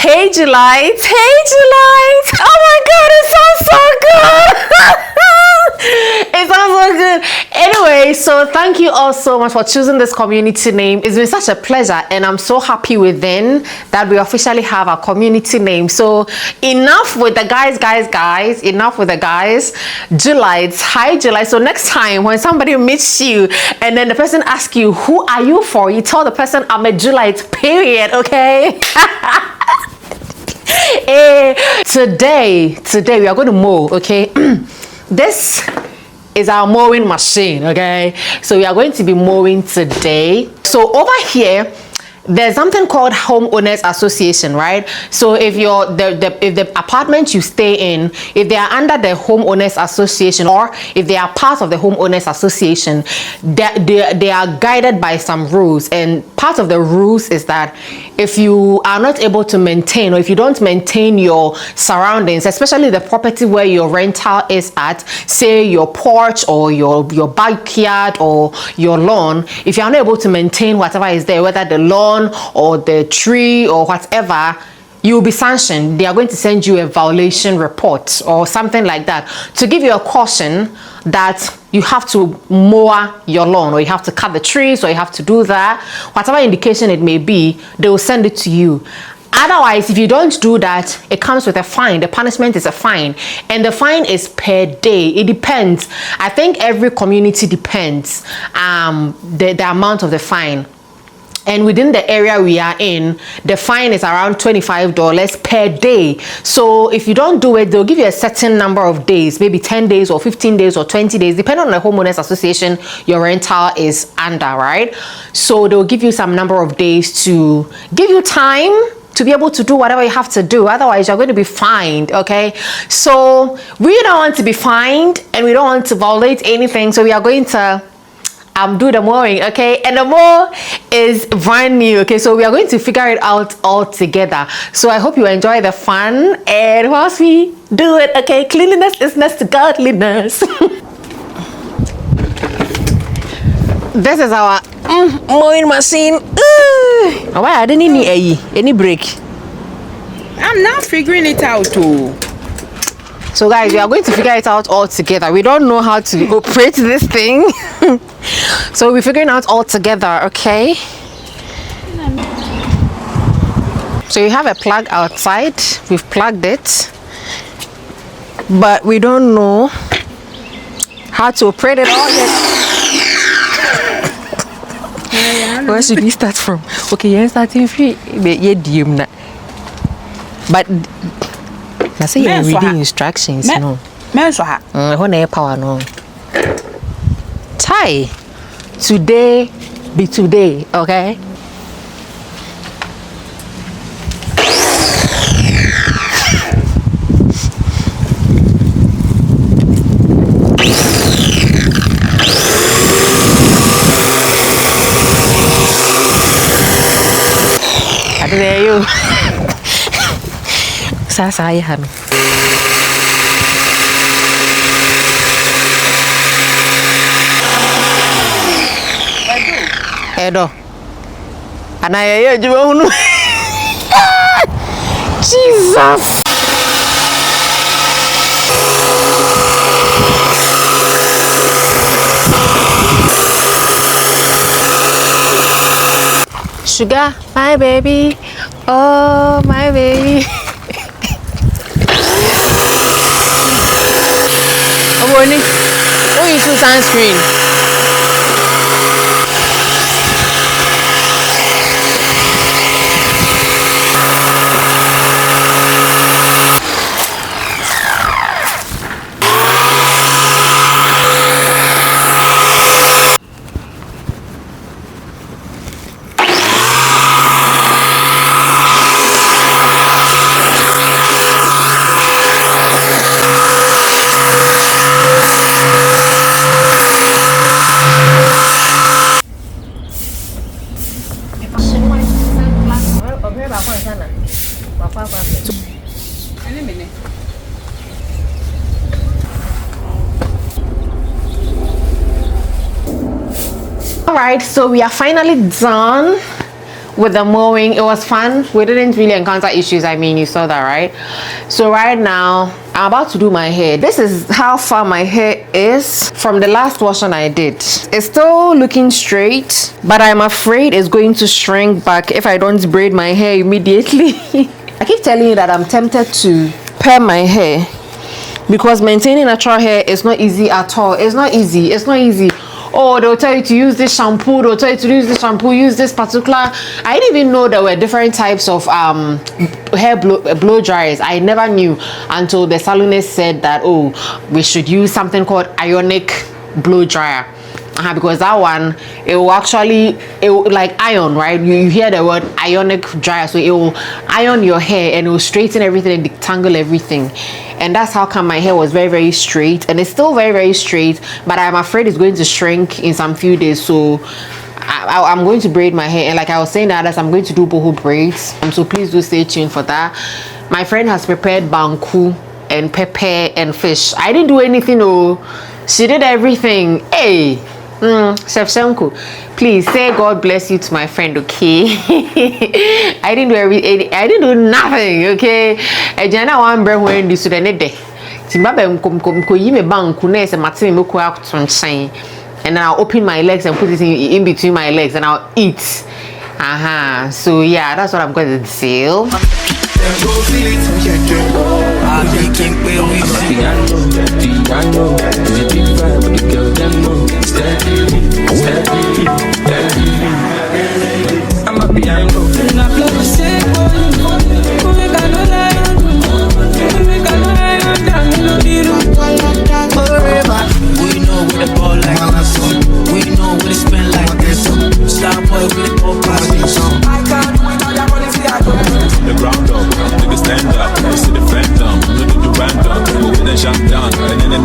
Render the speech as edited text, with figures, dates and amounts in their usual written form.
Hey July, oh my god, it sounds so good. It sounds so good. Anyway, so thank you all so much for choosing this community name. It's been such a pleasure, and I'm so happy within that we officially have our community name. So enough with the guys, enough with the guys. Julites, hi July. So next time when somebody meets you and then the person asks you, who are you for? You tell the person, I'm a Julite, period, okay? Today we are going to mow, okay? This is our mowing machine, okay? So we are going to be mowing today. So over here there's something called homeowners association, right? So if you're if the apartment you stay in, if they are under the homeowners association, or if they are part of the homeowners association, they are guided by some rules. And part of the rules is that if you are not able to maintain, or if you don't maintain your surroundings, especially the property where your rental is at, say your porch or your backyard or your lawn, if you are not able to maintain whatever is there, whether the lawn or the tree or whatever, you will be sanctioned. They are going to send you a violation report or something like that to give you a caution that you have to mow your lawn, or you have to cut the trees, or you have to do that. Whatever indication it may be, they will send it to you. Otherwise, if you don't do that, it comes with a fine. The punishment is a fine, and the fine is per day. It depends. I think every community depends the amount of the fine. And within the area we are in, the fine is around $25 per day. So if you don't do it, they'll give you a certain number of days, maybe 10 days or 15 days or 20 days, depending on the homeowners association your rental is under, right? So they'll give you some number of days to give you time to be able to do whatever you have to do. Otherwise, you're going to be fined, okay? So we don't want to be fined, and we don't want to violate anything. So we are going to do the mowing, okay? And the mow is brand new, okay? So we are going to figure it out all together. So I hope you enjoy the fun, and whilst we do it, okay? Cleanliness is next to godliness. This is our mowing machine. Why I didn't need any break? I'm now figuring it out too. So guys, we are going to figure it out all together. We don't know how to operate this thing. So we're figuring out all together, okay? So you have a plug outside. We've plugged it, but we don't know how to operate it all yet. Where should we start from? Okay, you're starting free. But I say you're reading instructions, no. Power, no. Tie. Today be today, okay? There you. Sasayahan. Edo. Anaya juga hunu. Jesus. Sugar, my baby. Oh, my baby. Morning. Oh, you use sunscreen. Alright, so we are finally done with the mowing. It was fun. We didn't really encounter issues. I mean, you saw that, right? So right now I'm about to do my hair. This is how far my hair is from the last wash on I did. It's still looking straight, but I'm afraid it's going to shrink back if I don't braid my hair immediately. I keep telling you that I'm tempted to perm my hair because maintaining natural hair is not easy at all. It's not easy. Oh, they'll tell you to use this shampoo, they'll tell you to use this shampoo, use this particular. I didn't even know there were different types of hair blow dryers. I never knew until the salonist said that, oh, we should use something called ionic blow dryer. Because that one, it will actually, like iron, right? You hear the word ionic dryer, so it will iron your hair and it will straighten everything and detangle everything. And that's how come my hair was very, very straight, and it's still very, very straight, but I'm afraid it's going to shrink in some few days. So I'm going to braid my hair, and like I was saying to others, I'm going to do boho braids, so please do stay tuned for that. My friend has prepared banku and pepper and fish. I didn't do anything. Oh, she did everything. Hey, Chef Shanku, please say God bless you to my friend, okay? I didn't do nothing, okay? Ejana one bread when this to the net day. Timbabe mko yime banku na ese matimi mko akutonchen. And then I'll open my legs and put it in between my legs and I'll eat. So yeah, that's what I'm going to do. The ground up, nigga stand up, you see the phantom, no do random, but we then shut down, and then